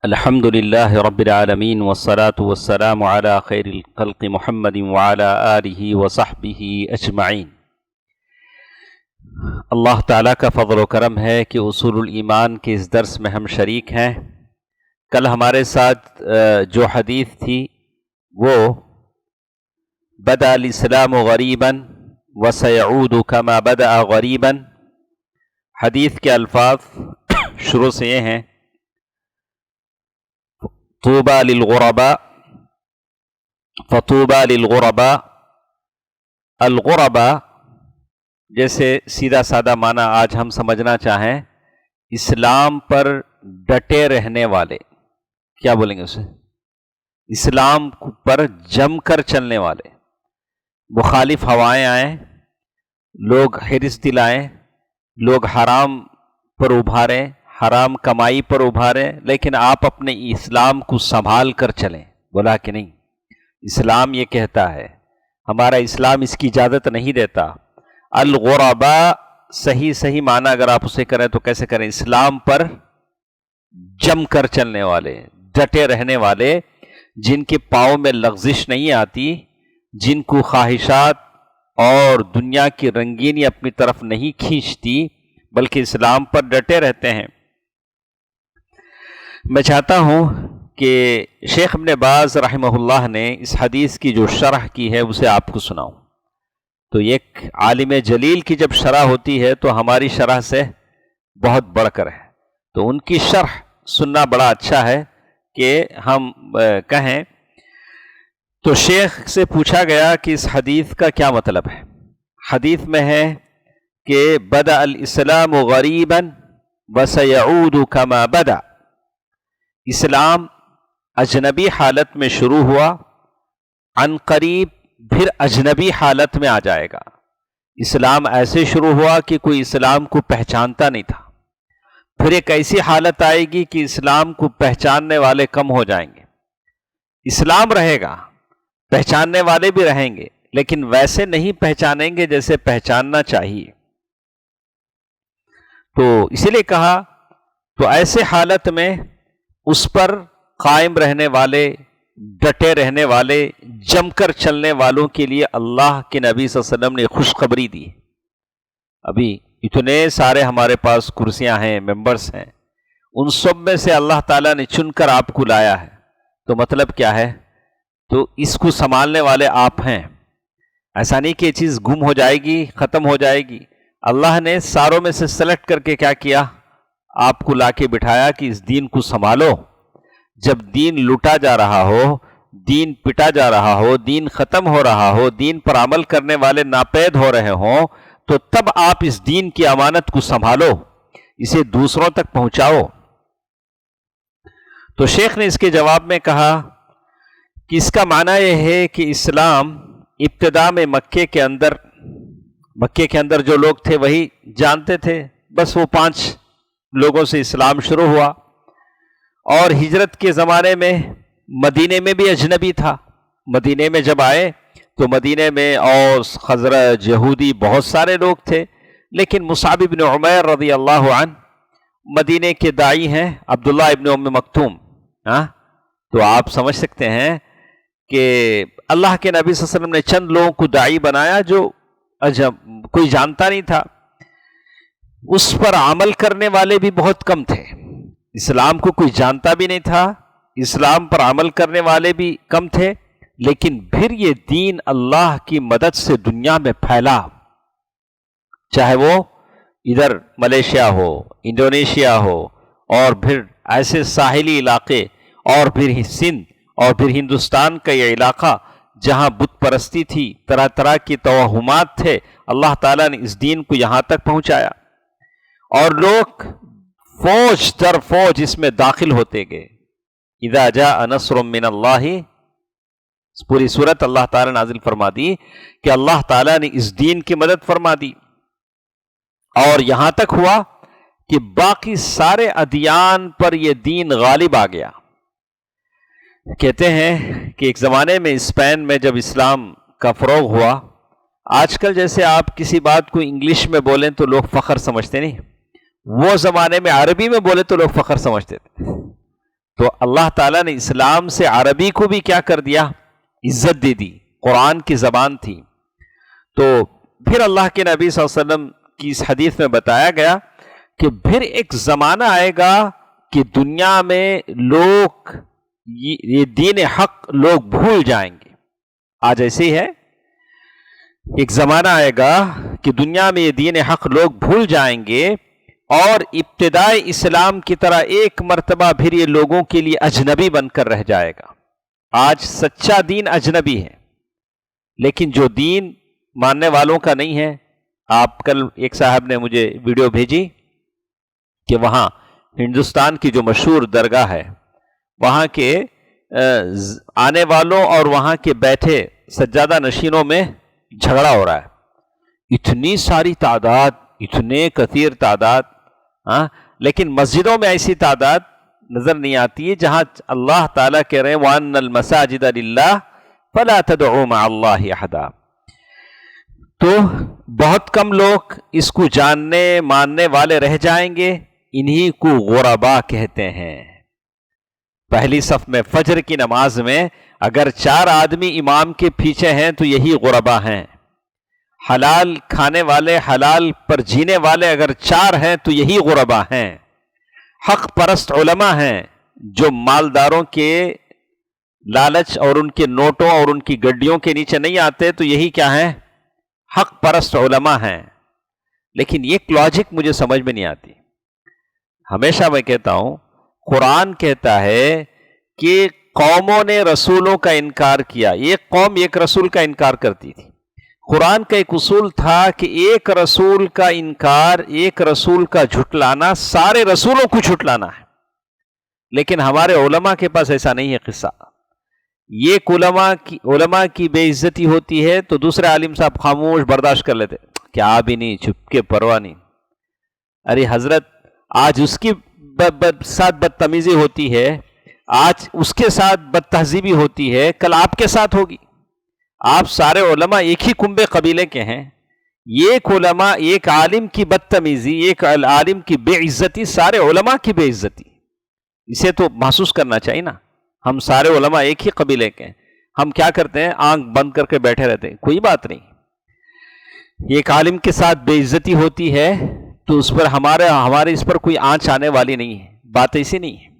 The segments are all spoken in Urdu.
الحمد لله رب العالمين والصلاة والسلام على خير الخلق محمد وعلى آله وصحبه اجمعین۔ اللہ تعالیٰ کا فضل و کرم ہے کہ اصول الایمان کے اس درس میں ہم شریک ہیں۔ کل ہمارے ساتھ جو حدیث تھی وہ بدأ الاسلام غریبا وسيعود كما بدأ غریبا، حدیث کے الفاظ شروع سے یہ ہیں: طوبى للغرباء فطوبى للغرباء۔ الغرباء جیسے سیدھا سادہ معنی آج ہم سمجھنا چاہیں، اسلام پر ڈٹے رہنے والے، کیا بولیں گے اسے؟ اسلام پر جم کر چلنے والے۔ مخالف ہوائیں آئیں، لوگ حرص دلائیں، لوگ حرام پر ابھاریں، حرام کمائی پر ابھاریں، لیکن آپ اپنے اسلام کو سنبھال کر چلیں۔ بولا کہ نہیں، اسلام یہ کہتا ہے، ہمارا اسلام اس کی اجازت نہیں دیتا۔ الغرباء صحیح معنی اگر آپ اسے کریں تو کیسے کریں؟ اسلام پر جم کر چلنے والے، ڈٹے رہنے والے، جن کے پاؤں میں لغزش نہیں آتی، جن کو خواہشات اور دنیا کی رنگینی اپنی طرف نہیں کھینچتی، بلکہ اسلام پر ڈٹے رہتے ہیں۔ میں چاہتا ہوں کہ شیخ ابن باز رحمہ اللہ نے اس حدیث کی جو شرح کی ہے اسے آپ کو سناؤں۔ تو ایک عالم جلیل کی جب شرح ہوتی ہے تو ہماری شرح سے بہت بڑھ کر ہے، تو ان کی شرح سننا بڑا اچھا ہے کہ ہم کہیں۔ تو شیخ سے پوچھا گیا کہ اس حدیث کا کیا مطلب ہے؟ حدیث میں ہے کہ بدأ الاسلام غریبا وسيعود كما بدأ، اسلام اجنبی حالت میں شروع ہوا، عن قریب پھر اجنبی حالت میں آ جائے گا۔ اسلام ایسے شروع ہوا کہ کوئی اسلام کو پہچانتا نہیں تھا، پھر ایک ایسی حالت آئے گی کہ اسلام کو پہچاننے والے کم ہو جائیں گے۔ اسلام رہے گا، پہچاننے والے بھی رہیں گے، لیکن ویسے نہیں پہچانیں گے جیسے پہچاننا چاہیے۔ تو اسی لیے کہا، تو ایسے حالت میں اس پر قائم رہنے والے، ڈٹے رہنے والے، جم کر چلنے والوں کے لیے اللہ کے نبی صلی اللہ علیہ وسلم نے خوشخبری دی۔ ابھی اتنے سارے ہمارے پاس کرسیاں ہیں، ممبرس ہیں، ان سب میں سے اللہ تعالیٰ نے چن کر آپ کو لایا ہے، تو مطلب کیا ہے؟ تو اس کو سنبھالنے والے آپ ہیں۔ ایسا نہیں کہ یہ چیز گم ہو جائے گی، ختم ہو جائے گی۔ اللہ نے ساروں میں سے سلیکٹ کر کے کیا کیا؟ آپ کو لا کے بٹھایا کہ اس دین کو سنبھالو۔ جب دین لوٹا جا رہا ہو، دین پٹا جا رہا ہو، دین ختم ہو رہا ہو، دین پر عمل کرنے والے ناپید ہو رہے ہوں، تو تب آپ اس دین کی امانت کو سنبھالو، اسے دوسروں تک پہنچاؤ۔ تو شیخ نے اس کے جواب میں کہا کہ اس کا معنی یہ ہے کہ اسلام ابتدا میں مکے کے اندر جو لوگ تھے وہی جانتے تھے، بس وہ 5 لوگوں سے اسلام شروع ہوا، اور ہجرت کے زمانے میں مدینے میں بھی اجنبی تھا۔ مدینے میں جب آئے تو مدینے میں اوس، خزرج، یہودی بہت سارے لوگ تھے، لیکن مصعب بن عمیر رضی اللہ عنہ مدینے کے داعی ہیں، عبداللہ ابن ام مکتوم۔ تو آپ سمجھ سکتے ہیں کہ اللہ کے نبی صلی اللہ علیہ وسلم نے چند لوگوں کو داعی بنایا جو کوئی جانتا نہیں تھا، اس پر عمل کرنے والے بھی بہت کم تھے۔ اسلام کو کوئی جانتا بھی نہیں تھا، اسلام پر عمل کرنے والے بھی کم تھے، لیکن پھر یہ دین اللہ کی مدد سے دنیا میں پھیلا، چاہے وہ ادھر ملیشیا ہو، انڈونیشیا ہو، اور پھر ایسے ساحلی علاقے، اور پھر سندھ، اور پھر ہندوستان کا یہ علاقہ جہاں بت پرستی تھی، طرح طرح کی توہمات تھے، اللہ تعالیٰ نے اس دین کو یہاں تک پہنچایا، اور لوگ فوج در فوج اس میں داخل ہوتے گئے۔ اذا جاء نصر من اللہ، پوری صورت اللہ تعالیٰ نے نازل فرما دی کہ اللہ تعالیٰ نے اس دین کی مدد فرما دی، اور یہاں تک ہوا کہ باقی سارے ادیان پر یہ دین غالب آ گیا۔ کہتے ہیں کہ ایک زمانے میں اسپین میں جب اسلام کا فروغ ہوا، آج کل جیسے آپ کسی بات کو انگلش میں بولیں تو لوگ فخر سمجھتے نہیں، وہ زمانے میں عربی میں بولے تو لوگ فخر سمجھتے تھے۔ تو اللہ تعالیٰ نے اسلام سے عربی کو بھی کیا کر دیا؟ عزت دے دی، قرآن کی زبان تھی۔ تو پھر اللہ کے نبی صلی اللہ علیہ وسلم کی اس حدیث میں بتایا گیا کہ پھر ایک زمانہ آئے گا کہ دنیا میں لوگ یہ دین حق لوگ بھول جائیں گے۔ آج ایسے ہی ہے، ایک زمانہ آئے گا کہ دنیا میں یہ دین حق لوگ بھول جائیں گے، اور ابتدائی اسلام کی طرح ایک مرتبہ پھر یہ لوگوں کے لیے اجنبی بن کر رہ جائے گا۔ آج سچا دین اجنبی ہے، لیکن جو دین ماننے والوں کا نہیں ہے۔ آپ کل ایک صاحب نے مجھے ویڈیو بھیجی کہ وہاں ہندوستان کی جو مشہور درگاہ ہے، وہاں کے آنے والوں اور وہاں کے بیٹھے سجادہ نشینوں میں جھگڑا ہو رہا ہے۔ اتنی ساری تعداد، اتنے کثیر تعداد، لیکن مسجدوں میں ایسی تعداد نظر نہیں آتی ہے جہاں اللہ تعالیٰ کہہ رہے ہیں وَأَنَّ الْمَسَاجِدَ لِلَّهِ فَلَا تَدْعُوا مَعَ اللَّهِ أَحَدًا۔ تو بہت کم لوگ اس کو جاننے ماننے والے رہ جائیں گے، انہی کو غربا کہتے ہیں۔ پہلی صف میں فجر کی نماز میں اگر 4 آدمی امام کے پیچھے ہیں تو یہی غربا ہیں۔ حلال کھانے والے، حلال پر جینے والے اگر 4 ہیں تو یہی غربا ہیں۔ حق پرست علماء ہیں جو مالداروں کے لالچ اور ان کے نوٹوں اور ان کی گڈیوں کے نیچے نہیں آتے، تو یہی کیا ہیں؟ حق پرست علماء ہیں۔ لیکن یہ لاجک مجھے سمجھ میں نہیں آتی۔ ہمیشہ میں کہتا ہوں، قرآن کہتا ہے کہ قوموں نے رسولوں کا انکار کیا، ایک قوم ایک رسول کا انکار کرتی تھی۔ قرآن کا ایک اصول تھا کہ ایک رسول کا انکار، ایک رسول کا جھٹلانا سارے رسولوں کو جھٹلانا ہے۔ لیکن ہمارے علماء کے پاس ایسا نہیں ہے قصہ۔ یہ علماء کی بے عزتی ہوتی ہے تو دوسرے عالم صاحب خاموش برداشت کر لیتے، کیا بھی نہیں، چپ کے پرواہ نہیں۔ ارے حضرت، آج اس کی ساتھ بدتمیزی ہوتی ہے، آج اس کے ساتھ بد تہذیبی ہوتی ہے، کل آپ کے ساتھ ہوگی۔ آپ سارے علماء ایک ہی کنبے قبیلے کے ہیں، ایک علماء، ایک عالم کی بدتمیزی، ایک عالم کی بے عزتی، سارے علماء کی بے عزتی، اسے تو محسوس کرنا چاہیے نا۔ ہم سارے علماء ایک ہی قبیلے کے ہیں، ہم کیا کرتے ہیں؟ آنکھ بند کر کے بیٹھے رہتے ہیں، کوئی بات نہیں۔ ایک عالم کے ساتھ بے عزتی ہوتی ہے تو اس پر ہمارے اس پر کوئی آنچ آنے والی نہیں ہے، بات ایسی نہیں ہے۔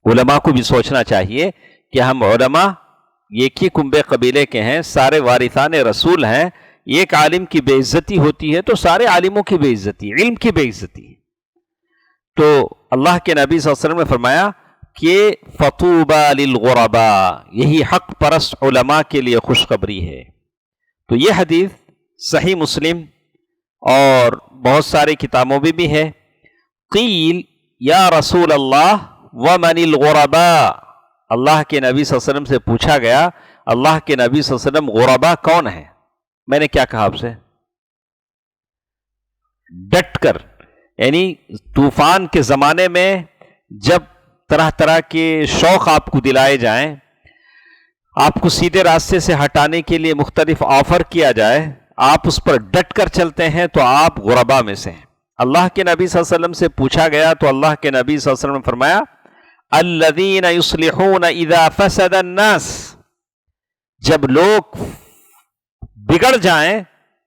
علماء کو بھی سوچنا چاہیے کہ ہم علماء ایک ہی کنبے قبیلے کے ہیں، سارے وارثان رسول ہیں۔ ایک عالم کی بے عزتی ہوتی ہے تو سارے عالموں کی بے عزتی، علم کی بے عزتی ہے۔ تو اللہ کے نبی صلی اللہ علیہ وسلم نے فرمایا کہ فطوبى للغرباء، یہی حق پرست علماء کے لیے خوشخبری ہے۔ تو یہ حدیث صحیح مسلم اور بہت ساری کتابوں میں بھی ہے۔ قیل یا رسول اللہ ومن الغرباء، اللہ کے نبی صلی اللہ علیہ وسلم سے پوچھا گیا، اللہ کے نبی صلی اللہ علیہ وسلم غرباء کون ہے؟ میں نے کیا کہا آپ سے؟ ڈٹ کر، یعنی طوفان کے زمانے میں جب طرح طرح کے شوق آپ کو دلائے جائیں، آپ کو سیدھے راستے سے ہٹانے کے لیے مختلف آفر کیا جائے، آپ اس پر ڈٹ کر چلتے ہیں تو آپ غرباء میں سے ہیں۔ اللہ کے نبی صلی اللہ علیہ وسلم سے پوچھا گیا تو اللہ کے نبی صلی اللہ علیہ وسلم نے فرمایا الذین یصلحون اذا فسد الناس، جب لوگ بگڑ جائیں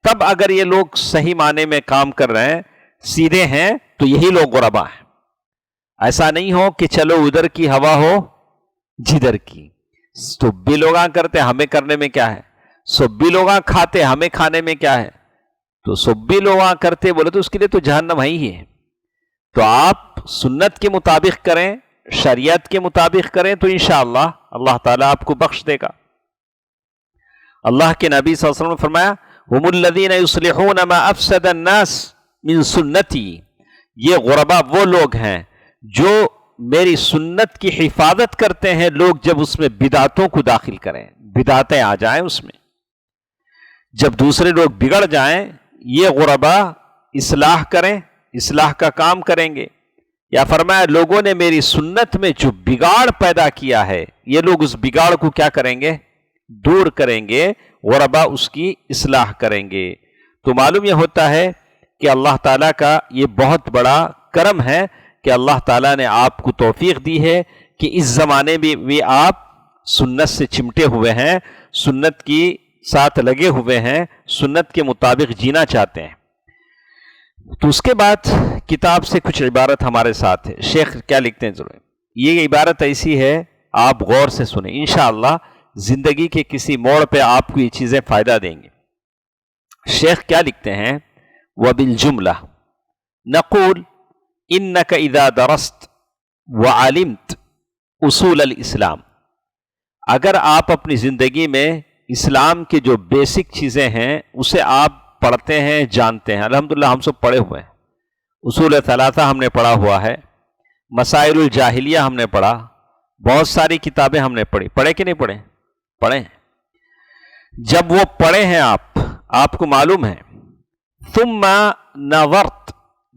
تب اگر یہ لوگ صحیح معنی میں کام کر رہے ہیں، سیدھے ہیں، تو یہی لوگ غرباء ہیں۔ ایسا نہیں ہو کہ چلو ادھر کی ہوا ہو جدھر کی، سب بھی لوگ کرتے ہمیں کرنے میں کیا ہے، سب بھی لوگ کھاتے ہمیں کھانے میں کیا ہے، تو سب بھی لوگ کرتے بولے تو اس کے لیے تو جہنم ہے ہی ہے۔ تو آپ سنت کے مطابق کریں، شریعت کے مطابق کریں تو انشاءاللہ اللہ تعالیٰ آپ کو بخش دے گا۔ اللہ کے نبی صلی اللہ علیہ وسلم نے فرمایا ہم الذین یصلحون ما افسد الناس من سنتی، یہ غرباء وہ لوگ ہیں جو میری سنت کی حفاظت کرتے ہیں، لوگ جب اس میں بدعتوں کو داخل کریں، بدعتیں آ جائیں اس میں، جب دوسرے لوگ بگڑ جائیں، یہ غرباء اصلاح کریں، اصلاح کا کام کریں گے۔ یا فرمایا لوگوں نے میری سنت میں جو بگاڑ پیدا کیا ہے، یہ لوگ اس بگاڑ کو کیا کریں گے؟ دور کریں گے، غرباء اس کی اصلاح کریں گے۔ تو معلوم یہ ہوتا ہے کہ اللہ تعالیٰ کا یہ بہت بڑا کرم ہے کہ اللہ تعالیٰ نے آپ کو توفیق دی ہے کہ اس زمانے میں بھی آپ سنت سے چمٹے ہوئے ہیں، سنت کی ساتھ لگے ہوئے ہیں، سنت کے مطابق جینا چاہتے ہیں۔ تو اس کے بعد کتاب سے کچھ عبارت ہمارے ساتھ ہے۔ شیخ کیا لکھتے ہیں ضرور، یہ عبارت ایسی ہے آپ غور سے سنیں، انشاءاللہ زندگی کے کسی موڑ پہ آپ کو یہ چیزیں فائدہ دیں گے۔ شیخ کیا لکھتے ہیں، وبالجملہ نقول انک اذا درست وعلمت اصول الاسلام، اگر آپ اپنی زندگی میں اسلام کے جو بیسک چیزیں ہیں اسے آپ پڑھتے ہیں، جانتے ہیں، الحمدللہ ہم سب پڑھے ہوئے ہیں، اصول ثلاثہ ہم نے پڑھا ہوا ہے، مسائل الجاہلیہ ہم نے پڑھا، بہت ساری کتابیں ہم نے پڑھی، پڑھے کہ نہیں پڑھے؟ پڑھے ہیں۔ جب وہ پڑھے ہیں آپ کو معلوم ہے، ثم نظرت،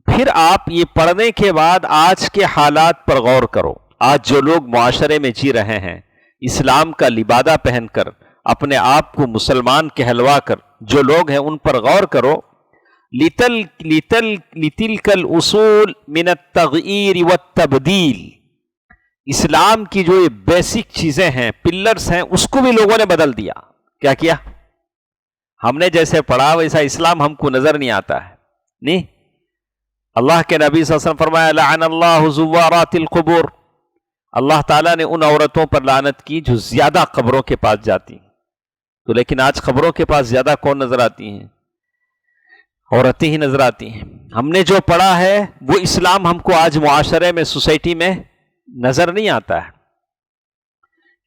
پھر آپ یہ پڑھنے کے بعد آج کے حالات پر غور کرو، آج جو لوگ معاشرے میں جی رہے ہیں اسلام کا لبادہ پہن کر، اپنے آپ کو مسلمان کہلوا کر جو لوگ ہیں ان پر غور کرو، لتلک الاصول من التغییر والتبدیل، اسلام کی جو یہ بیسک چیزیں ہیں، پلرز ہیں، اس کو بھی لوگوں نے بدل دیا۔ کیا کیا؟ ہم نے جیسے پڑھا ویسا اسلام ہم کو نظر نہیں آتا ہے، نہیں۔ اللہ کے نبی صلی اللہ علیہ وسلم فرمایا لعن اللہ زوارات القبور، اللہ تعالیٰ نے ان عورتوں پر لعنت کی جو زیادہ قبروں کے پاس جاتی ہیں۔ تو لیکن آج قبروں کے پاس زیادہ کون نظر آتی ہیں؟ عورتیں ہی نظر آتی ہیں۔ ہم نے جو پڑھا ہے وہ اسلام ہم کو آج معاشرے میں، سوسائٹی میں نظر نہیں آتا ہے۔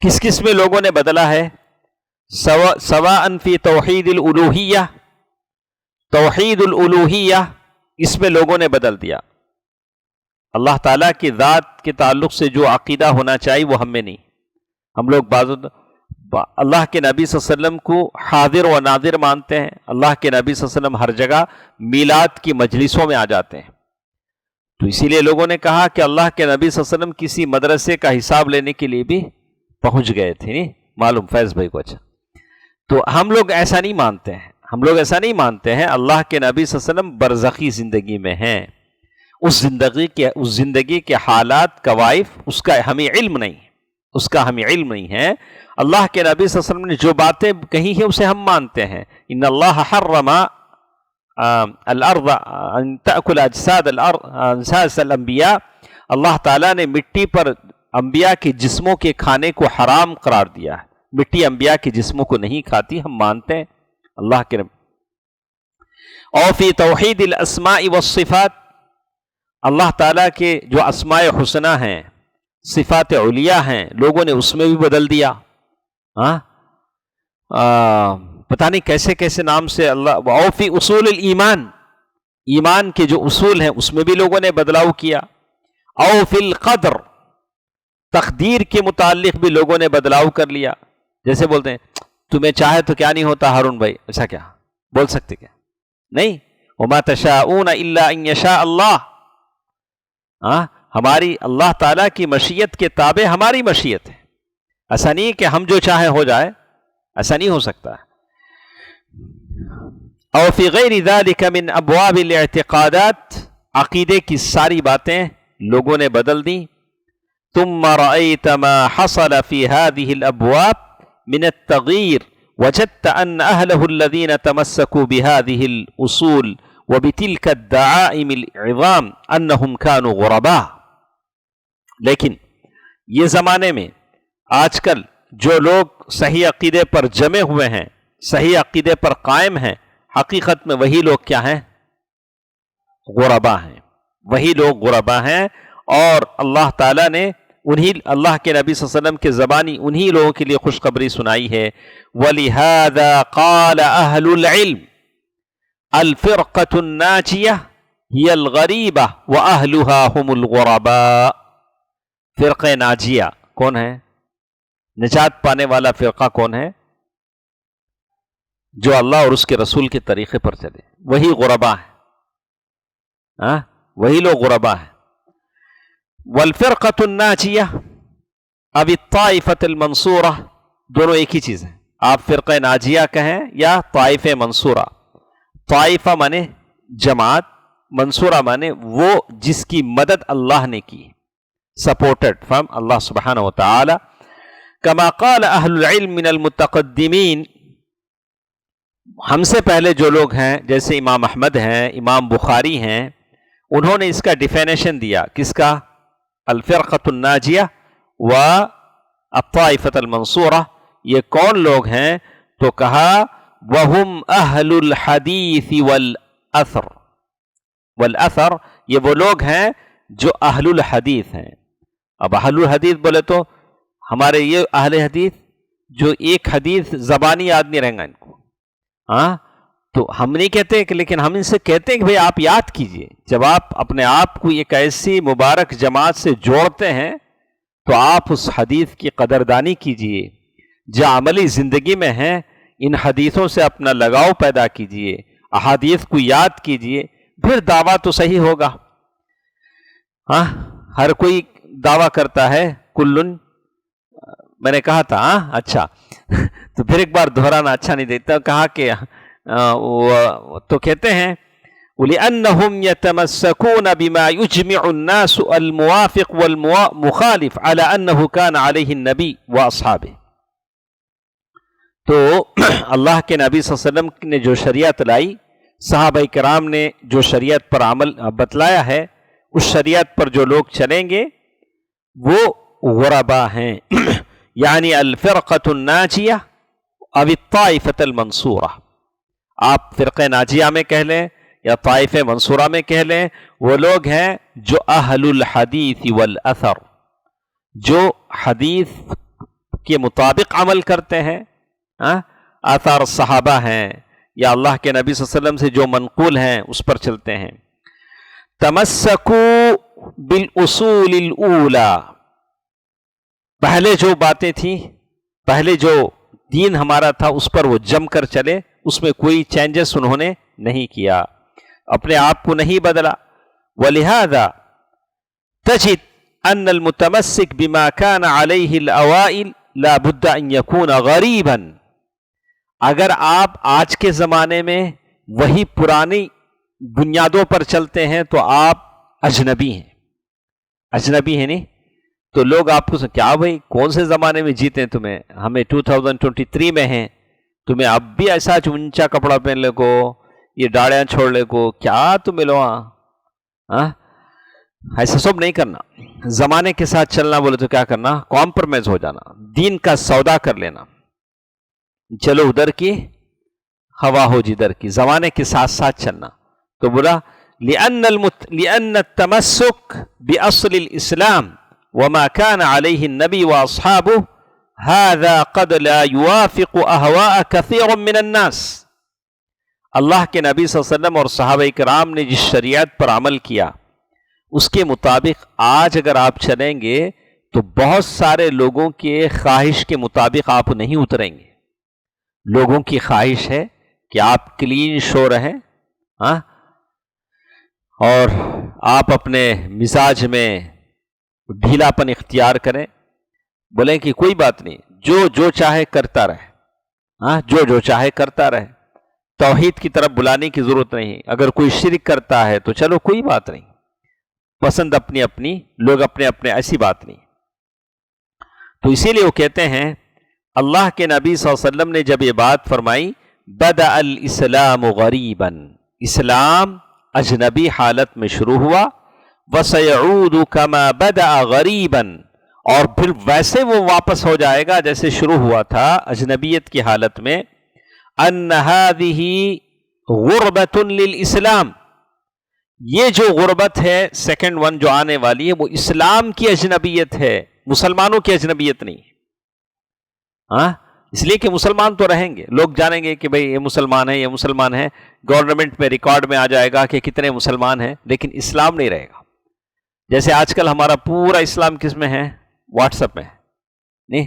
کس کس میں لوگوں نے بدلا ہے؟ سواء فی توحید الالوہیہ، توحید الالوہیہ اس میں لوگوں نے بدل دیا۔ اللہ تعالیٰ کی ذات کے تعلق سے جو عقیدہ ہونا چاہیے وہ ہم میں نہیں۔ ہم لوگ اللہ کے نبی صلی اللہ علیہ وسلم کو حاضر و ناظر مانتے ہیں، اللہ کے نبی صلی اللہ علیہ وسلم ہر جگہ میلاد کی مجلسوں میں آ جاتے ہیں، تو اسی لیے لوگوں نے کہا کہ اللہ کے نبی صلی اللہ علیہ وسلم کسی مدرسے کا حساب لینے کے لیے بھی پہنچ گئے تھے، نہیں معلوم فیض بھائی کو؟ اچھا، تو ہم لوگ ایسا نہیں مانتے ہیں، ہم لوگ ایسا نہیں مانتے ہیں۔ اللہ کے نبی صلی اللہ علیہ وسلم برزخی زندگی میں ہیں، اس زندگی کے حالات کوائف اس کا ہمیں علم نہیں ہے۔ اللہ کے نبی صلی اللہ علیہ وسلم نے جو باتیں کہی ہیں اسے ہم مانتے ہیں۔ ان اللہ حرم الارض ان تاکل اجساد الانبیاء، اللہ تعالیٰ نے مٹی پر انبیاء کے جسموں کے کھانے کو حرام قرار دیا ہے، مٹی انبیاء کے جسموں کو نہیں کھاتی، ہم مانتے ہیں اللہ کے نبی۔ اور فی توحید الاسماء والصفات، اللہ تعالیٰ کے جو اسماء حسنہ ہیں، صفات علیہ ہیں، لوگوں نے اس میں بھی بدل دیا۔ پتہ نہیں کیسے کیسے نام سے اللہ۔ او فی اصول الایمان، ایمان کے جو اصول ہیں اس میں بھی لوگوں نے بدلاؤ کیا۔ او فی القدر، تقدیر کے متعلق بھی لوگوں نے بدلاؤ کر لیا۔ جیسے بولتے ہیں تمہیں چاہے تو کیا نہیں ہوتا ہارون بھائی، ایسا کیا بول سکتے؟ کیا نہیں؟ وما تشاءون الا ان یشاء اللہ، ہماری اللہ تعالیٰ کی مشیت کے تابع ہماری مشیت ہے، ایسا نہیں کہ ہم جو چاہیں ہو جائے، ایسا نہیں ہو سکتا۔ او فی غیر ذلک من ابواب الاعتقادات، عقیدے کی ساری باتیں لوگوں نے بدل دی۔ ثم رأيت ما حصل في هذه الابواب من التغيير وجدت ان اهله الذين تمسكوا بهذه الاصول وبتلك الدعائم العظام انهم كانوا غرباء۔ لیکن یہ زمانے میں آج کل جو لوگ صحیح عقیدے پر جمے ہوئے ہیں، صحیح عقیدے پر قائم ہیں، حقیقت میں وہی لوگ کیا ہیں؟ غربا ہیں، وہی لوگ غربا ہیں۔ اور اللہ تعالیٰ نے اللہ کے نبی صلی اللہ علیہ وسلم کے زبانی انہی لوگوں کے لیے خوشخبری سنائی ہے۔ وَلِهَذَا قَالَ أَهْلُ الْعِلْمِ الْفِرْقَةُ النَّاجِيَةُ هِيَ الْغَرِيبَةُ وَأَهْلُهَا هُمُ الْغُرَبَاءُ۔ فرقہ ناجیہ کون ہے؟ نجات پانے والا فرقہ کون ہے؟ جو اللہ اور اس کے رسول کے طریقے پر چلے، وہی غربا ہے، وہی لوگ غربا ہیں۔ والفرقة الناجیہ اب الطائفة المنصورہ، دونوں ایک ہی چیز ہے، آپ فرقہ ناجیہ کہیں یا طائفہ منصورہ۔ طائفہ مانے جماعت، منصورہ مانے وہ جس کی مدد اللہ نے کی, سپورٹڈ فرام اللہ سبحانہ و تعالی. کما قال اہل العلم من المتقدمین, ہم سے پہلے جو لوگ ہیں جیسے امام احمد ہیں, امام بخاری ہیں, انہوں نے اس کا ڈیفینیشن دیا. کس کا؟ الفرقۃ الناجیہ و الطائفۃ المنصورہ. یہ کون لوگ ہیں؟ تو کہا وہم اہل الحدیث والاثر. والاثر یہ وہ لوگ ہیں جو اہل الحدیث ہیں. اب اہل الحدیث بولے تو ہمارے یہ اہل حدیث جو ایک حدیث زبانی یاد نہیں رہیں گا ان کو, ہاں تو ہم نہیں کہتے کہ, لیکن ہم ان سے کہتے ہیں کہ بھئی آپ یاد کیجئے. جب آپ اپنے آپ کو ایک ایسی مبارک جماعت سے جوڑتے ہیں تو آپ اس حدیث کی قدردانی کیجئے. جو عملی زندگی میں ہیں ان حدیثوں سے اپنا لگاؤ پیدا کیجئے, احادیث کو یاد کیجئے, پھر دعویٰ تو صحیح ہوگا. ہاں ہر کوئی دعویٰ کرتا ہے کلن, میں نے کہا تھا اچھا تو پھر ایک بار دہرانا اچھا نہیں دیتا. کہا کہ تو کہتے ہیں وَلِأَنَّهُمْ يَتَمَسَّكُونَ بِمَا يُجْمِعُ النَّاسُ الْمُوَافِقُ وَالْمُخَالِفُ عَلَى أَنَّهُ كَانَ عَلَيْهِ النَّبِيُّ وَأَصْحَابِهُ. تو اللہ کے نبی صلی اللہ علیہ وسلم نے جو شریعت لائی, صحابہ کرام نے جو شریعت پر عمل بتلایا ہے, اس شریعت پر جو لوگ چلیں گے وہ غربا ہیں. یعنی الفرقۃ الناجیہ او الطائفۃ المنصورہ. آپ فرقہ ناجیہ میں کہہ لیں یا طائف منصورہ میں کہہ لیں, وہ لوگ ہیں جو اہل الحدیث والاثر, جو حدیث کے مطابق عمل کرتے ہیں, آثار صحابہ ہیں یا اللہ کے نبی صلی اللہ علیہ وسلم سے جو منقول ہیں اس پر چلتے ہیں. تمسکوا بالاصول الاولی, پہلے جو باتیں تھیں, پہلے جو دین ہمارا تھا اس پر وہ جم کر چلے, اس میں کوئی چینجز انہوں نے نہیں کیا, اپنے آپ کو نہیں بدلا. ولہذا تجد ان المتمسک بما كان عليه الاوائل لا بد ان يكون غریبا. اگر آپ آج کے زمانے میں وہی پرانی بنیادوں پر چلتے ہیں تو آپ اجنبی ہیں. اجنبی ہیں نہیں تو لوگ آپ کو کیا بھائی کون سے زمانے میں جیتے ہیں, تمہیں ہمیں 2023 میں ہیں, تمہیں اب بھی ایسا اونچا کپڑا پہن لے کو, یہ ڈاڑیاں چھوڑ لے کو, کیا تمہیں لو ایسا سب نہیں کرنا. زمانے کے ساتھ چلنا بولے تو کیا کرنا, کمپرومائز ہو جانا, دین کا سودا کر لینا. چلو ادھر کی ہوا ہو جدھر کی, زمانے کے ساتھ ساتھ چلنا. تو بولا لأن التمسك بأصل الإسلام وما كان عليه النبي وأصحابه هذا قد لا يوافق أهواء كثير من الناس. اللہ کے نبی صلی اللہ علیہ وسلم اور صحابہ کرام نے جس شریعت پر عمل کیا اس کے مطابق آج اگر آپ چلیں گے تو بہت سارے لوگوں کے خواہش کے مطابق آپ نہیں اتریں گے. لوگوں کی خواہش ہے کہ آپ کلین شو رہیں, اور آپ اپنے مزاج میں ڈھیلا پن اختیار کریں, بولیں کہ کوئی بات نہیں, جو چاہے کرتا رہے, جو چاہے کرتا رہے, توحید کی طرف بلانے کی ضرورت نہیں. اگر کوئی شرک کرتا ہے تو چلو کوئی بات نہیں, پسند اپنی اپنی, لوگ اپنے اپنے, ایسی بات نہیں. تو اسی لیے وہ کہتے ہیں اللہ کے نبی صلی اللہ علیہ وسلم نے جب یہ بات فرمائی بدأ الاسلام غریبا, اسلام اجنبی حالت میں شروع ہوا, وسيعود كما بدأ غریبا, اور پھر ویسے وہ واپس ہو جائے گا جیسے شروع ہوا تھا اجنبیت کی حالت میں. ان هذه غربة للاسلام, یہ جو غربت ہے سیکنڈ ون جو آنے والی ہے وہ اسلام کی اجنبیت ہے, مسلمانوں کی اجنبیت نہیں. اس لیے کہ مسلمان تو رہیں گے, لوگ جانیں گے کہ بھئی یہ مسلمان ہے, یہ مسلمان ہے, گورنمنٹ میں ریکارڈ میں آ جائے گا کہ کتنے مسلمان ہیں, لیکن اسلام نہیں رہے گا. جیسے آج کل ہمارا پورا اسلام کس میں ہے, واٹس ایپ میں, نہیں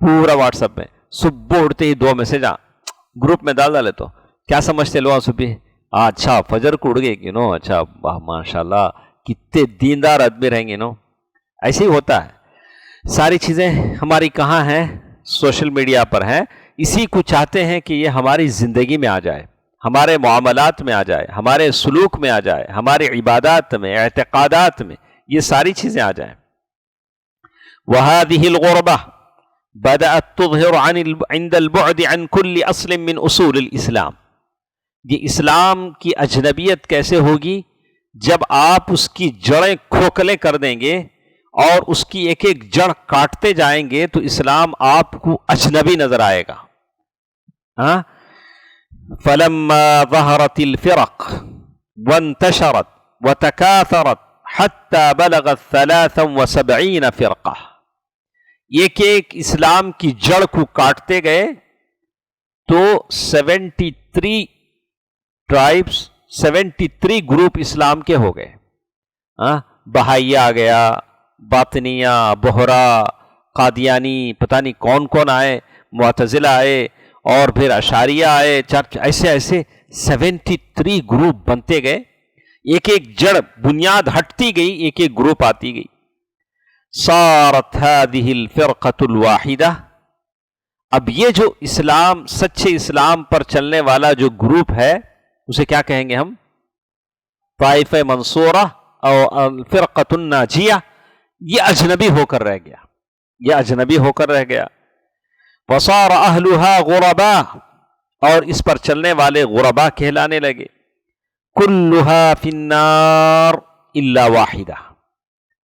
پورا واٹس ایپ میں, صبح اٹھتے ہی 2 میسج گروپ میں ڈالے تو کیا سمجھتے لوگ صبح, اچھا فجر کو اڑ گئے کہ نو, اچھا ماشاء اللہ کتنے دیندار آدمی رہیں گے نو. ایسے ہی ہوتا ہے, ساری چیزیں ہماری کہاں ہیں, سوشل میڈیا پر ہیں. اسی کو چاہتے ہیں کہ یہ ہماری زندگی میں آ جائے, ہمارے معاملات میں آ جائے، ہمارے سلوک میں آ جائے، ہمارے عبادات میں، اعتقادات میں، یہ ساری چیزیں آ جائیں۔ وَهَذِهِ الْغُرْبَةُ بَدَأَتْ تُظْهِرُ عِنْدَ الْبُعْدِ عَنْ كُلِّ أَصْلٍ مِّنْ أُصُولِ الْإِسْلَامِ۔ یہ اسلام کی اجنبیت کیسے ہوگی؟ جب آپ اس کی جڑیں کھوکھلے کر دیں گے اور اس کی ایک ایک جڑ کاٹتے جائیں گے تو اسلام آپ کو اجنبی نظر آئے گا۔ ہاں، فَلَمَّا ظَهَرَتِ الْفِرَقُ وَانْتَشَرَتْ وَتَكَاثَرَتْ حَتَّى بَلَغَتْ 73 فرقہ، ایک ایک اسلام کی جڑ کو کاٹتے گئے تو 73 ٹرائبس، 73 گروپ اسلام کے ہو گئے۔ بہائیہ آ گیا، باطنیہ، بہرا، قادیانی، پتہ نہیں کون کون آئے، معتزلہ آئے، اور پھر اشعریہ آئے، ایسے ایسے 73 گروپ بنتے گئے، ایک ایک جڑ بنیاد ہٹتی گئی، ایک ایک گروپ آتی گئی۔ صارت هذه الفرقة الواحدة، اب یہ جو اسلام، سچے اسلام پر چلنے والا جو گروپ ہے اسے کیا کہیں گے ہم؟ طائفہ منصورہ او الفرقۃ الناجیہ، یہ اجنبی ہو کر رہ گیا، یہ اجنبی ہو کر رہ گیا۔ وصار اہلها غرباء، اور اس پر چلنے والے غرباء کہلانے لگے۔ كلها في النار الا واحدہ،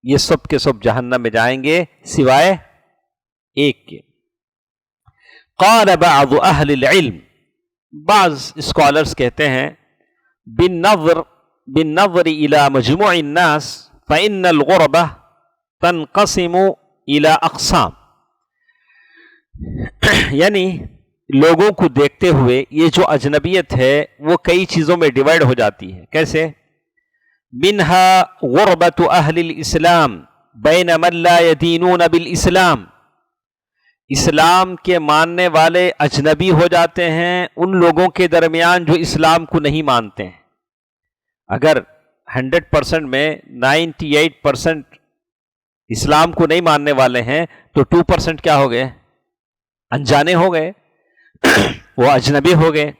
یہ سب کے سب جہنم میں جائیں گے سوائے ایک کے۔ قال بعض اہل العلم، بعض اسکالرز کہتے ہیں بالنظر الى مجموع الناس فإن الغربة تنقسم الى اقسام، یعنی لوگوں کو دیکھتے ہوئے یہ جو اجنبیت ہے وہ کئی چیزوں میں ڈیوائڈ ہو جاتی ہے۔ کیسے؟ منها غربة اہل الاسلام بین من لا يدینون بالاسلام، اسلام کے ماننے والے اجنبی ہو جاتے ہیں ان لوگوں کے درمیان جو اسلام کو نہیں مانتے ہیں۔ اگر 100% میں 98% اسلام کو نہیں ماننے والے ہیں تو 2% کیا ہو گئے؟ انجانے ہو گئے، وہ اجنبی ہو گئے۔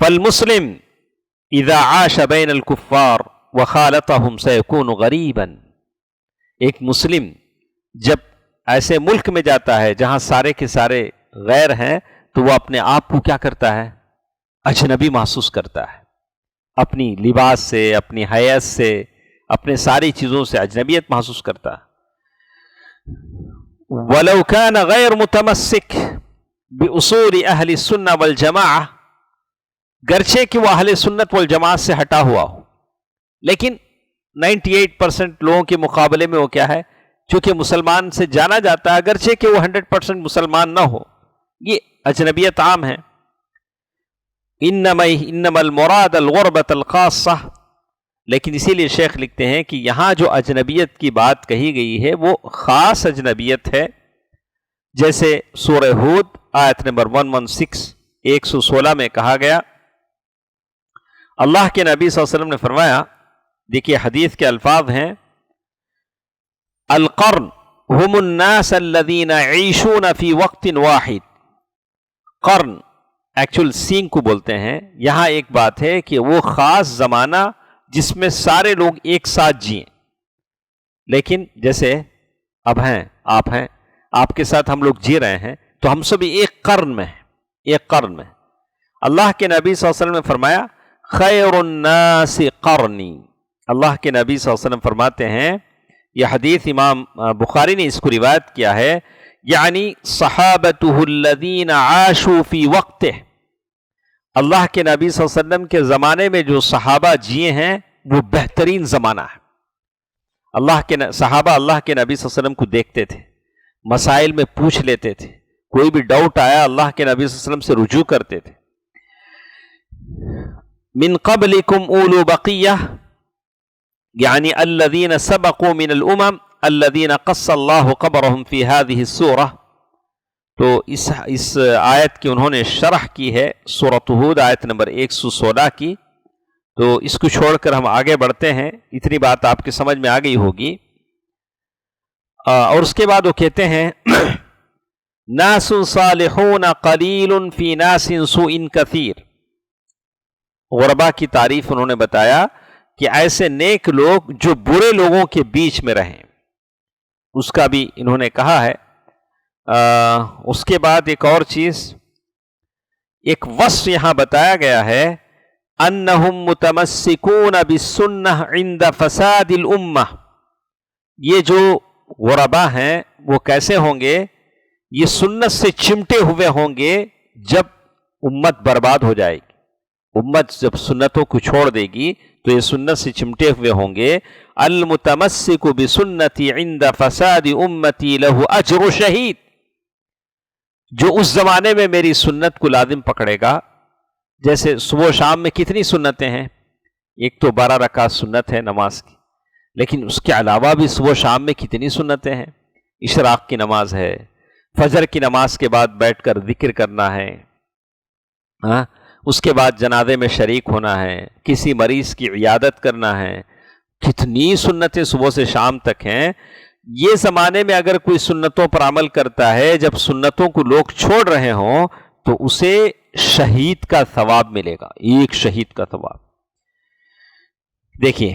فالمسلم اذا عاش بین الکفار وخالطهم سيكون غریبا، ایک مسلم جب ایسے ملک میں جاتا ہے جہاں سارے کے سارے غیر ہیں تو وہ اپنے آپ کو کیا کرتا ہے؟ اجنبی محسوس کرتا ہے، اپنی لباس سے، اپنی حیثیت سے، اپنے ساری چیزوں سے اجنبیت محسوس کرتا ہے۔ وَلَوْ كَانَ غَيْرُ مُتَمَسِّكْ بِأُصُولِ أَهْلِ السُّنَّةِ وَالْجَمَاعَةِ، گرچہ کہ وہ اہل سنت والجماعت سے ہٹا ہوا ہو، لیکن 98% لوگوں کے مقابلے میں وہ کیا ہے؟ چونکہ مسلمان سے جانا جاتا ہے اگرچہ کہ وہ 100% مسلمان نہ ہو، یہ اجنبیت عام ہے۔ انما المراد الغربۃ الخاصہ، لیکن اسی لیے شیخ لکھتے ہیں کہ یہاں جو اجنبیت کی بات کہی گئی ہے وہ خاص اجنبیت ہے، جیسے سورہ ہود آیت نمبر 116 میں کہا گیا، اللہ کے نبی صلی اللہ علیہ وسلم نے فرمایا، دیکھیے حدیث کے الفاظ ہیں، القرن هم الناس الذين يعيشون في وقت واحد، قرن ایکچول سینگ کو بولتے ہیں۔ یہاں ایک بات ہے کہ وہ خاص زمانہ جس میں سارے لوگ ایک ساتھ جئیں، لیکن جیسے اب ہیں، آپ کے ساتھ ہم لوگ جی رہے ہیں تو ہم سب ایک قرن میں ہیں، ایک قرن میں۔ اللہ کے نبی صلی اللہ علیہ وسلم نے فرمایا خیر الناس قرنی، اللہ کے نبی صلی اللہ علیہ وسلم فرماتے ہیں، یہ حدیث امام بخاری نے اس کو روایت کیا ہے، یعنی صحابتہ الذین عاشوا فی وقتہ، اللہ کے نبی صلی اللہ علیہ وسلم کے زمانے میں جو صحابہ جیے ہیں وہ بہترین زمانہ ہے۔ صحابہ اللہ کے نبی صلی اللہ علیہ وسلم کو دیکھتے تھے، مسائل میں پوچھ لیتے تھے، کوئی بھی ڈاؤٹ آیا اللہ کے نبی صلی اللہ علیہ وسلم سے رجوع کرتے تھے۔ من قبلکم اولو بقیہ، یعنی الذین سبقوا من الامم الذین قص اللہ قبرهم فی هذه السورہ، تو اس آیت کی انہوں نے شرح کی ہے سورۃ ہود آیت نمبر 116 کی، تو اس کو چھوڑ کر ہم آگے بڑھتے ہیں، اتنی بات آپ کے سمجھ میں آ گئی ہوگی۔ اور اس کے بعد وہ کہتے ہیں ناس صالحون قلیل فی ناس سوء کثیر، غربا کی تعریف انہوں نے بتایا کہ ایسے نیک لوگ جو برے لوگوں کے بیچ میں رہیں، اس کا بھی انہوں نے کہا ہے۔ اس کے بعد ایک اور چیز، ایک وصف یہاں بتایا گیا ہے، انہم متمسکون بالسنہ عند فساد الامہ، یہ جو غربا ہیں وہ کیسے ہوں گے؟ یہ سنت سے چمٹے ہوئے ہوں گے جب امت برباد ہو جائے گی، امت جب سنتوں کو چھوڑ دے گی تو یہ سنت سے چمٹے ہوئے ہوں گے۔ المتمسک بسنتی عند فساد امتی لہ اجر شہید، جو اس زمانے میں میری سنت کو لازم پکڑے گا۔ جیسے صبح و شام میں کتنی سنتیں ہیں؟ ایک تو 12 رکعت سنت ہے نماز کی، لیکن اس کے علاوہ بھی صبح و شام میں کتنی سنتیں ہیں؟ اشراق کی نماز ہے، فجر کی نماز کے بعد بیٹھ کر ذکر کرنا ہے، اس کے بعد جنازے میں شریک ہونا ہے، کسی مریض کی عیادت کرنا ہے، کتنی سنتیں صبح سے شام تک ہیں۔ یہ زمانے میں اگر کوئی سنتوں پر عمل کرتا ہے جب سنتوں کو لوگ چھوڑ رہے ہوں تو اسے شہید کا ثواب ملے گا، ایک شہید کا ثواب۔ دیکھیے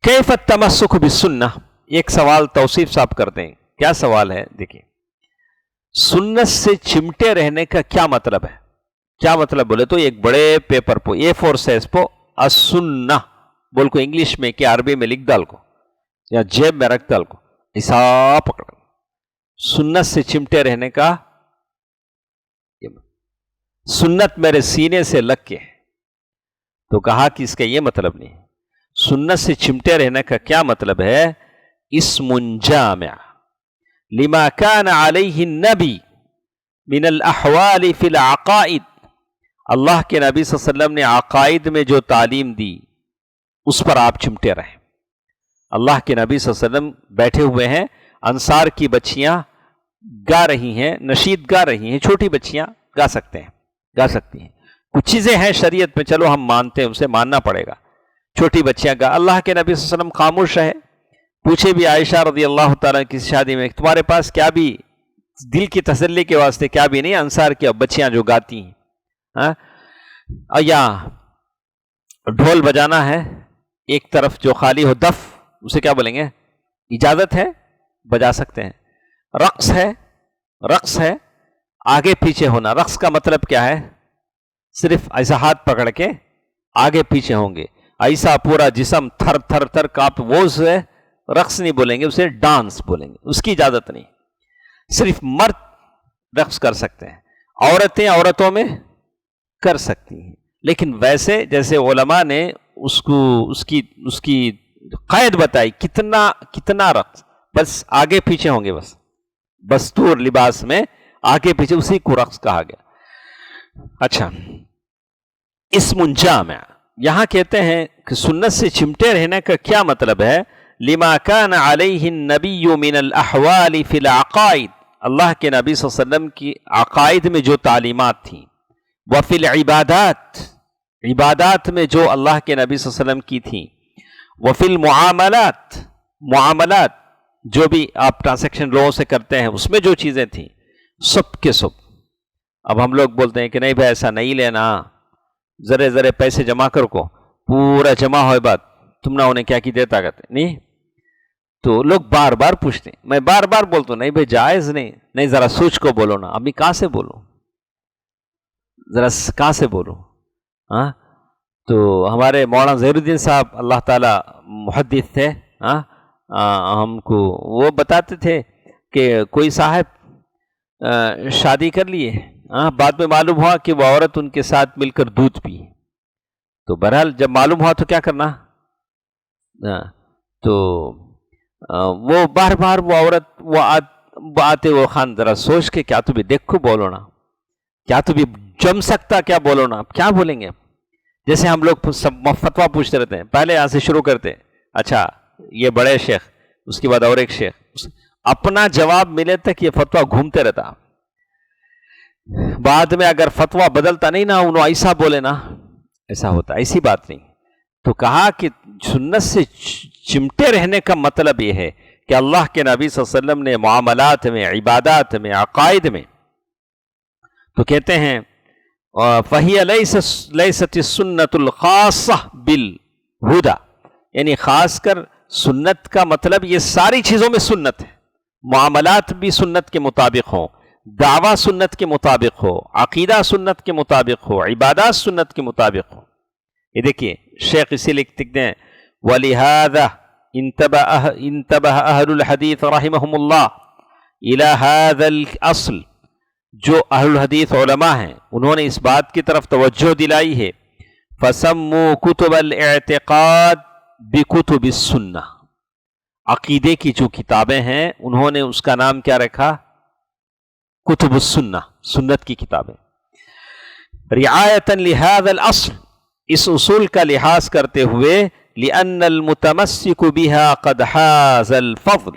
کیف التمسک بالسنہ، ایک سوال توصیف صاحب کرتے ہیں، کیا سوال ہے؟ دیکھیے سنت سے چمٹے رہنے کا کیا مطلب ہے؟ کیا مطلب بولے تو ایک بڑے پیپر پو A4 سائز پو السنہ بول کو انگلش میں کہ عربی میں لکھ ڈال کو یا جیب میں رکھ ڈال کو، ایسا پکڑ، سنت سے چمٹے رہنے کا، سنت میرے سینے سے لگ کے، تو کہا کہ اس کا یہ مطلب نہیں ہے۔ سنت سے چمٹے رہنے کا کیا مطلب ہے؟ اسم جامع لما كان علیہ النبی من الاحوال فی العقائد، اللہ کے نبی صلی اللہ علیہ وسلم نے عقائد میں جو تعلیم دی اس پر آپ چمٹے رہیں۔ اللہ کے نبی صلی اللہ علیہ وسلم بیٹھے ہوئے ہیں، انصار کی بچیاں گا رہی ہیں، نشید گا رہی ہیں، چھوٹی بچیاں گا سکتے ہیں، گا سکتی ہیں، کچھ چیزیں ہیں شریعت میں چلو ہم مانتے ہیں، اسے ماننا پڑے گا، چھوٹی بچیاں گا۔ اللہ کے نبی صلی اللہ علیہ وسلم خاموش رہے، پوچھے بھی عائشہ رضی اللہ تعالیٰ کی شادی میں تمہارے پاس کیا بھی دل کی تسلی کے واسطے کیا بھی نہیں؟ انصار کی بچیاں جو گاتی ہیں، یا ڈھول بجانا ہے، ایک طرف جو خالی ہو دف، اسے کیا بولیں گے؟ اجازت ہے، بجا سکتے ہیں۔ رقص ہے، رقص ہے آگے پیچھے ہونا، رقص کا مطلب کیا ہے؟ صرف ایسا ہاتھ پکڑ کے آگے پیچھے ہوں گے، ایسا پورا جسم تھر تھر تھر کانپ، وہ اسے رقص نہیں بولیں گے، اسے ڈانس بولیں گے، اس کی اجازت نہیں۔ صرف مرد رقص کر سکتے ہیں، عورتیں عورتوں میں کر سکتی ہیں، لیکن ویسے جیسے علماء نے اس کی قید بتائی، کتنا رقص، بس آگے پیچھے ہوں گے، بس بستور لباس میں آگے پیچھے، اسی کو رقص کہا گیا۔ اچھا، اسم جامع، یہاں کہتے ہیں کہ سنت سے چمٹے رہنے کا کیا مطلب ہے؟ لما كان علیہ النبی من الاحوال فی العقائد، اللہ کے نبی صلی اللہ علیہ وسلم کی عقائد میں جو تعلیمات تھیں، وفی العبادات، عبادات میں جو اللہ کے نبی صلی اللہ علیہ وسلم کی تھیں، وفی المعاملات، معاملات جو بھی آپ ٹرانزیکشن لوگوں سے کرتے ہیں اس میں جو چیزیں تھیں، سب کے سب۔ اب ہم لوگ بولتے ہیں کہ نہیں بھائی ایسا نہیں لینا، ذرے ذرے پیسے جمع کر کو، پورا جمع ہوئے بات تم نہ انہیں کیا کی دیتا کرتے نہیں، تو لوگ بار بار پوچھتے ہیں، میں بار بار بولتا ہوں نہیں بھائی جائز نہیں، ذرا سوچ کو بولو نا، ابھی کہاں سے بولو، ذرا کہاں سے بولو۔ ہاں، تو ہمارے مولانا ظہیر الدین صاحب اللہ تعالیٰ محدث تھے، ہم کو وہ بتاتے تھے کہ کوئی صاحب شادی کر لیے، بعد میں معلوم ہوا کہ وہ عورت ان کے ساتھ مل کر دودھ پی، تو بہرحال جب معلوم ہوا تو کیا کرنا، تو وہ بار بار وہ عورت وہ آتے وہ خان ذرا سوچ کے کیا تو بھی دیکھو بولو نا، کیا تو بھی جم سکتا کیا بولو نا، کیا بولیں گے؟ جیسے ہم لوگ سب فتویٰ پوچھتے رہتے ہیں، پہلے یہاں سے شروع کرتے ہیں، اچھا یہ بڑے شیخ، اس کے بعد اور ایک شیخ، اپنا جواب ملے تک یہ فتویٰ گھومتے رہتا، بعد میں اگر فتویٰ بدلتا نہیں نا، انہوں ایسا بولے نا، ایسا ہوتا، ایسی بات نہیں۔ تو کہا کہ سنت سے چمٹے رہنے کا مطلب یہ ہے کہ اللہ کے نبی صلی اللہ علیہ وسلم نے معاملات میں، عبادات میں، عقائد میں، تو کہتے ہیں فَهِيَ لَيْسَتِ السُّنَّةُ الْخَاصَّةُ بِالْهُدَى، یعنی خاص کر سنت کا مطلب یہ ساری چیزوں میں سنت ہے، معاملات بھی سنت کے مطابق ہوں، دعویٰ سنت کے مطابق ہو، عقیدہ سنت کے مطابق ہو، عبادات سنت کے مطابق ہو۔ یہ دیکھیے شیخ اسی لکھتے ہیں وَلِهَذَا انتبہ اہل الحدیث رحمہم اللہ الی ھذا الاصل، جو اہل الحدیث علماء ہیں انہوں نے اس بات کی طرف توجہ دلائی ہے، فسموا کتب الاعتقاد بکتب السنہ، عقیدے کی جو کتابیں ہیں انہوں نے اس کا نام کیا رکھا؟ کتب السنہ، سنت کی کتابیں۔ رعایۃ لہذا الاصل، اس اصول کا لحاظ کرتے ہوئے، لأن المتمسک بها قد حاز الفضل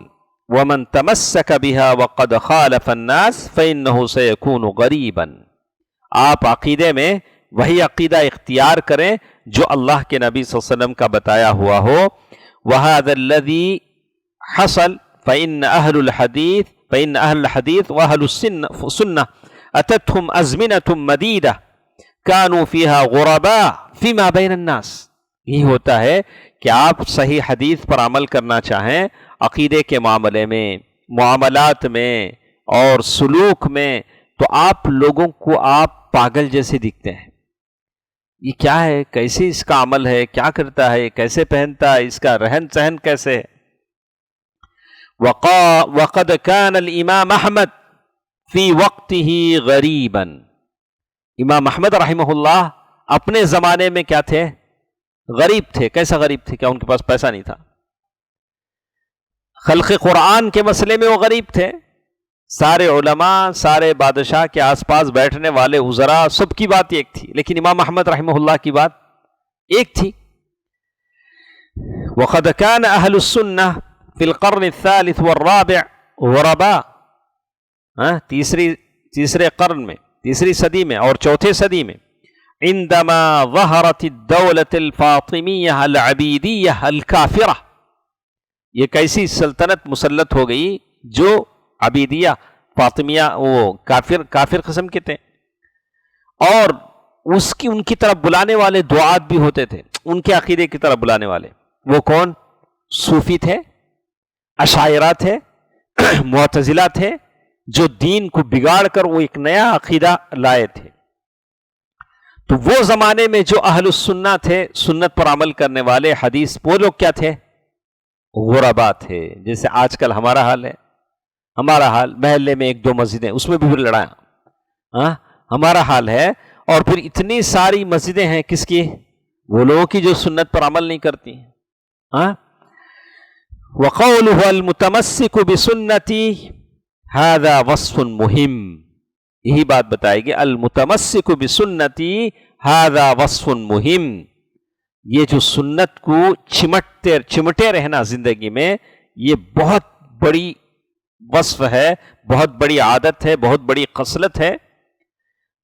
ومن تمسک بها وقد خالف الناس فإنه سيكون غریبا، آپ عقیدے میں وہی عقیدہ اختیار کریں جو اللہ کے نبی صلی اللہ علیہ وسلم کا بتایا ہوا ہو، وهذا الذي حصل فإن أهل الحديث وأهل السنة أتتهم أزمنة مديدة كانوا فيها غرباء فيما بين الناس۔ یہی ہوتا ہے کہ آپ صحیح حدیث پر عمل کرنا چاہیں عقیدے کے معاملے میں، معاملات میں اور سلوک میں، تو آپ لوگوں کو آپ پاگل جیسے دکھتے ہیں۔ یہ کیا ہے؟ کیسے اس کا عمل ہے؟ کیا کرتا ہے؟ کیسے پہنتا ہے؟ اس کا رہن سہن کیسے ہے؟ وقد كان الامام احمد فی وقته غریبا، امام احمد رحمہ اللہ اپنے زمانے میں کیا تھے؟ غریب تھے۔ کیسا غریب تھے؟ کیا ان کے پاس پیسہ نہیں تھا؟ خلق قرآن کے مسئلے میں وہ غریب تھے۔ سارے علماء، سارے بادشاہ کے آس پاس بیٹھنے والے وزراء، سب کی بات ایک تھی، لیکن امام احمد رحمہ اللہ کی بات ایک تھی۔ وقد كان اہل السنہ فی القرن الثالث والرابع غرباء، تیسرے قرن میں، تیسری صدی میں اور چوتھے صدی میں، عندما ظہرت الدولة الفاطمیہ العبیدیہ الکافرہ، یہ کیسی سلطنت مسلط ہو گئی جو عبیدیہ فاطمیہ، وہ کافر قسم کے تھے، اور ان کی طرف بلانے والے دعات بھی ہوتے تھے، ان کے عقیدے کی طرف بلانے والے۔ وہ کون؟ صوفی تھے، اشاعرہ تھے، معتزلہ تھے، جو دین کو بگاڑ کر وہ ایک نیا عقیدہ لائے تھے۔ تو وہ زمانے میں جو اہل السنہ تھے، سنت پر عمل کرنے والے، حدیث، وہ لوگ کیا تھے؟ غربا تھے۔ جیسے آج کل ہمارا حال ہے، ہمارا حال محلے میں ایک دو مسجدیں، اس میں بھی پھر لڑائیاں، ہمارا حال ہے۔ اور پھر اتنی ساری مسجدیں ہیں کس کی؟ وہ لوگوں کی جو سنت پر عمل نہیں کرتی ہیں۔ وقولہ المتمسک بسنتی ھذا وصف مہم، یہی بات بتائے گی، المتمسک بسنتی ھذا وصف مہم، یہ جو سنت کو چمٹے رہنا زندگی میں، یہ بہت بڑی وصف ہے، بہت بڑی عادت ہے، بہت بڑی خصلت ہے۔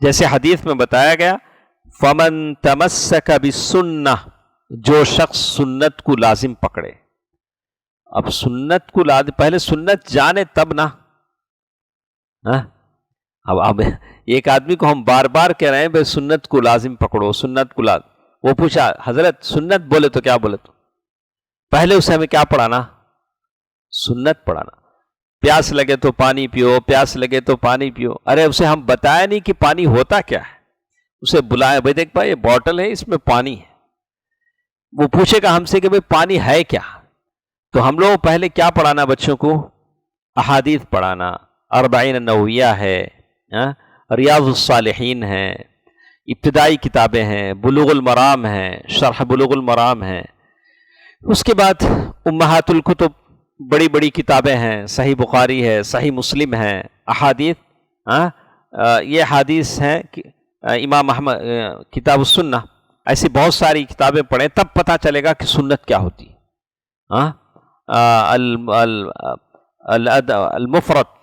جیسے حدیث میں بتایا گیا، فمن تمسک بالسنہ، جو شخص سنت کو لازم پکڑے۔ اب سنت کو لازم، پہلے سنت جانے تب نا۔ اب ایک آدمی کو ہم بار بار کہہ رہے ہیں بھائی سنت کو لازم پکڑو، سنت کو لازم، وہ پوچھا حضرت سنت بولے تو کیا بولے؟ تو پہلے اسے ہمیں کیا پڑھانا؟ سنت پڑھانا۔ پیاس لگے تو پانی پیو، پیاس لگے تو پانی پیو۔ ارے اسے ہم بتایا نہیں کہ پانی ہوتا کیا ہے، اسے بلایا، بھائی دیکھ بھائی یہ بوٹل ہے، اس میں پانی ہے۔ وہ پوچھے گا ہم سے کہ بھائی پانی ہے کیا؟ تو ہم لوگ پہلے کیا پڑھانا بچوں کو؟ احادیث پڑھانا، 40 نوویہ ہے، ریاض الصالحین ہیں، ابتدائی کتابیں ہیں، بلوغ المرام ہیں، شرح بلوغ المرام ہیں۔ اس کے بعد امہات الکتب، بڑی بڑی کتابیں ہیں، صحیح بخاری ہے، صحیح مسلم ہے، احادیث، یہ حدیث ہیں، امام احمد، کتاب السنہ، ایسی بہت ساری کتابیں پڑھیں، تب پتہ چلے گا کہ سنت کیا ہوتی ہے۔ المفرد،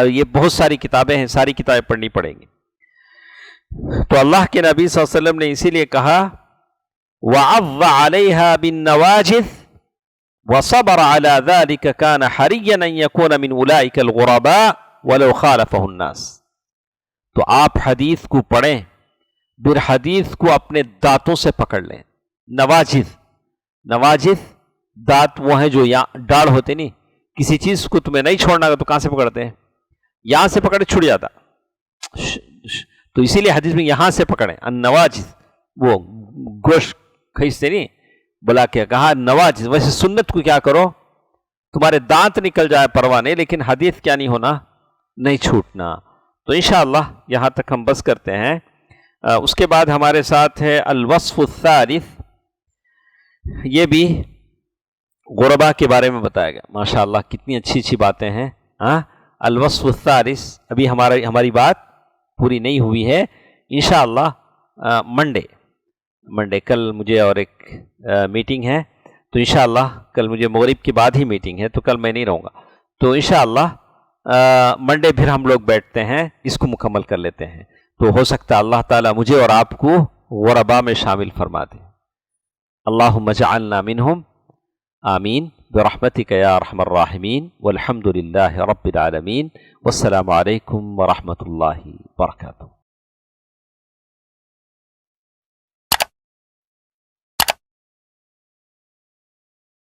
یہ بہت ساری کتابیں ہیں، ساری کتابیں پڑھنی پڑیں گی۔ تو اللہ کے نبی صلی اللہ علیہ وسلم نے اسی لیے کہا وَعَضَّ عَلَيْهَا بِالنَّوَاجِذِ وَصَبَرَ عَلَى ذَلِكَ كَانَ حَرِيًّا أَن يَكُونَ مِنْ أُولَٰئِكَ الْغُرَبَاءِ وَلَوْ خَالَفَهُ النَّاسِ۔ تو آپ حدیث کو پڑھیں پھر حدیث کو اپنے دانتوں سے پکڑ لیں. نواجذ دانت وہ ہیں جو یہاں ڈاڑھ ہوتے نہیں. کسی چیز کو تمہیں نہیں چھوڑنا تو کہاں سے پکڑتے ہیں؟ یہاں سے پکڑے چھوٹ جاتا. تو اسی لیے حدیث میں یہاں سے پکڑیں. النواجذ وہ گوشت کھینچتے نہیں، بلا کے کہا نواجذ. ویسے سنت کو کیا کرو، تمہارے دانت نکل جائے پرواہ نہیں، لیکن حدیث کیا نہیں ہونا، نہیں چھوٹنا. تو انشاءاللہ یہاں تک ہم بس کرتے ہیں. اس کے بعد ہمارے ساتھ ہے الوصف الثالث. یہ بھی غربا کے بارے میں بتایا گیا. ماشاءاللہ کتنی اچھی اچھی باتیں ہیں. الوصف الثالث. ابھی ہماری بات پوری نہیں ہوئی ہے. انشاءاللہ منڈے کل مجھے اور ایک میٹنگ ہے، تو انشاءاللہ کل مجھے مغرب کے بعد ہی میٹنگ ہے، تو کل میں نہیں رہوں گا. تو انشاءاللہ منڈے پھر ہم لوگ بیٹھتے ہیں، اس کو مکمل کر لیتے ہیں. تو ہو سکتا ہے اللہ تعالیٰ مجھے اور آپ کو غربا میں شامل فرما دے. اللہم اجعلنا منہم، آمین برحمتک یا ارحم الراحمین، والحمد للہ رب العالمین، والسلام علیکم ورحمۃ اللہ وبرکاتہ.